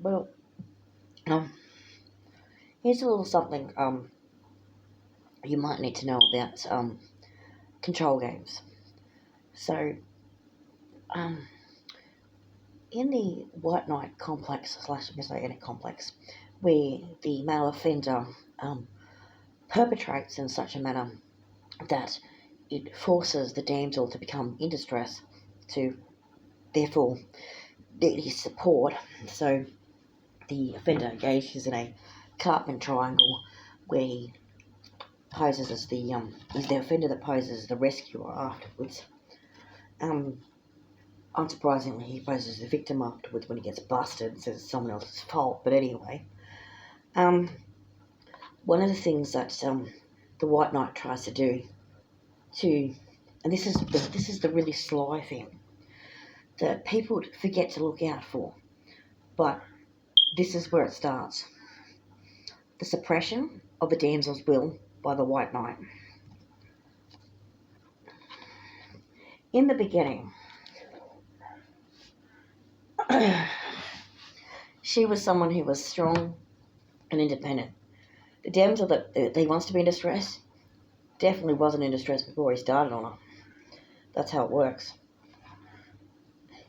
Well, um, here's a little something you might need to know about control games. So, um, in the White Knight complex slash Messianic complex, where the male offender um, perpetrates in such a manner that it forces the damsel to become in distress, to therefore need his support. So the offender engages in a Cartman triangle where he poses as is the offender that poses as the rescuer afterwards. Um, Unsurprisingly, he poses as the victim afterwards when he gets busted and says it's someone else's fault. But anyway, um, one of the things that the White Knight tries to do to, and this is the really sly thing that people forget to look out for, but this is where it starts: the suppression of the damsel's will by the White Knight. In the beginning, she was someone who was strong and independent. The damsel that he wants to be in distress definitely wasn't in distress before he started on her. That's how it works.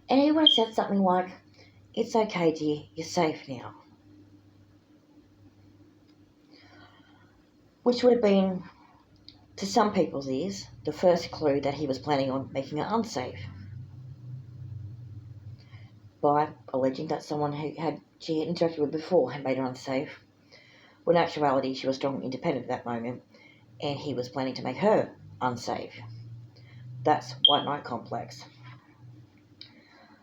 And he would have said something like, "It's okay, dear, you're safe now." Which would have been, to some people's ears, the first clue that he was planning on making her unsafe by alleging that someone she had interacted with before had made her unsafe, when in actuality she was strong and independent at that moment, and he was planning to make her unsafe. That's White Knight complex.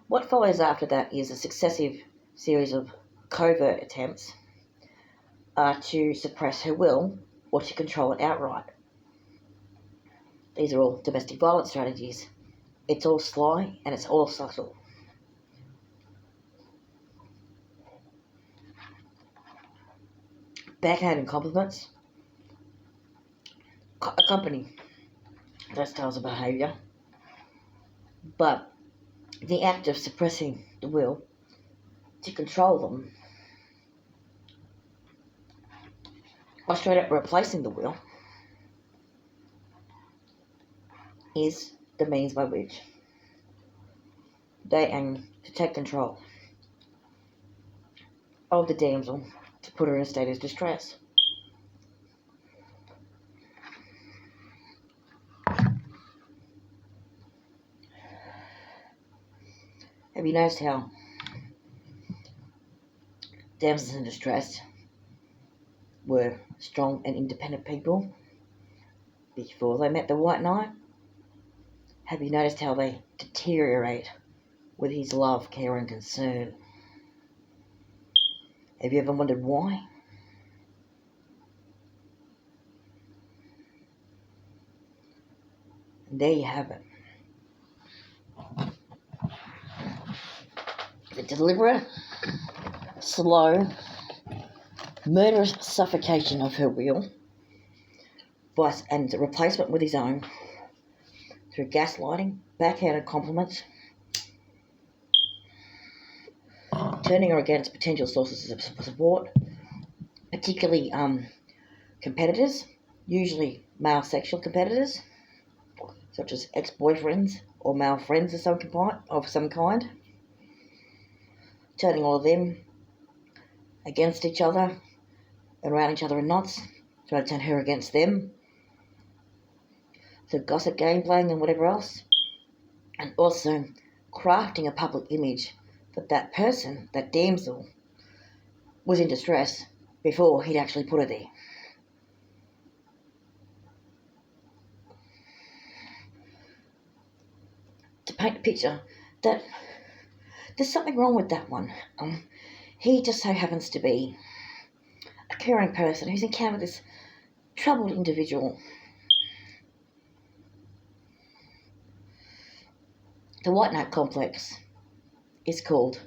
What follows after that is a successive series of covert attempts to suppress her will or to control it outright. These are all domestic violence strategies. It's all sly and it's all subtle. Backhanded compliments accompany those styles of behaviour, but the act of suppressing the will to control them, or straight up replacing the will, is the means by which they aim to take control of the damsel to put her in a state of distress. Have you noticed how damsels in distress were strong and independent people before they met the White Knight? Have you noticed how they deteriorate with his love, care, and concern? Have you ever wondered why? And there you have it. The deliberate, slow, murderous suffocation of her will and the replacement with his own through gaslighting, backhanded compliments, turning her against potential sources of support, particularly competitors, usually male sexual competitors, such as ex-boyfriends or male friends of some kind, turning all of them against each other and around each other in knots, trying to turn her against them, so gossip game playing and whatever else, and also crafting a public image that person, that damsel, was in distress before he'd actually put her there. To paint a picture that there's something wrong with that one. He just so happens to be a caring person who's encountered this troubled individual. The White Knight complex is called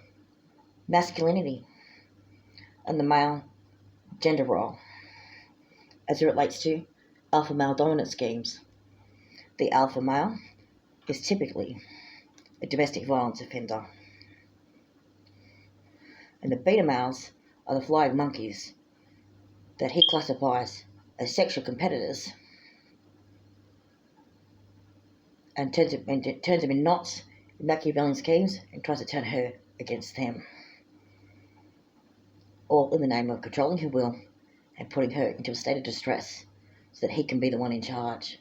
masculinity and the male gender role as it relates to alpha male dominant schemes. The alpha male is typically a domestic violence offender. and the beta males are the flying monkeys that he classifies as sexual competitors and turns them in knots in Machiavellian schemes and tries to turn her against them, all in the name of controlling her will and putting her into a state of distress so that he can be the one in charge.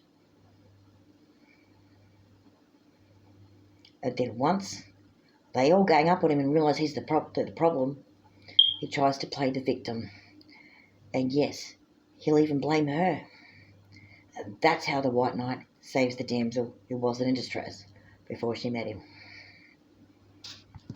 And then once they all gang up on him and realise he's the problem, he tries to play the victim. And yes, he'll even blame her. And that's how the White Knight saves the damsel who wasn't in distress before she met him.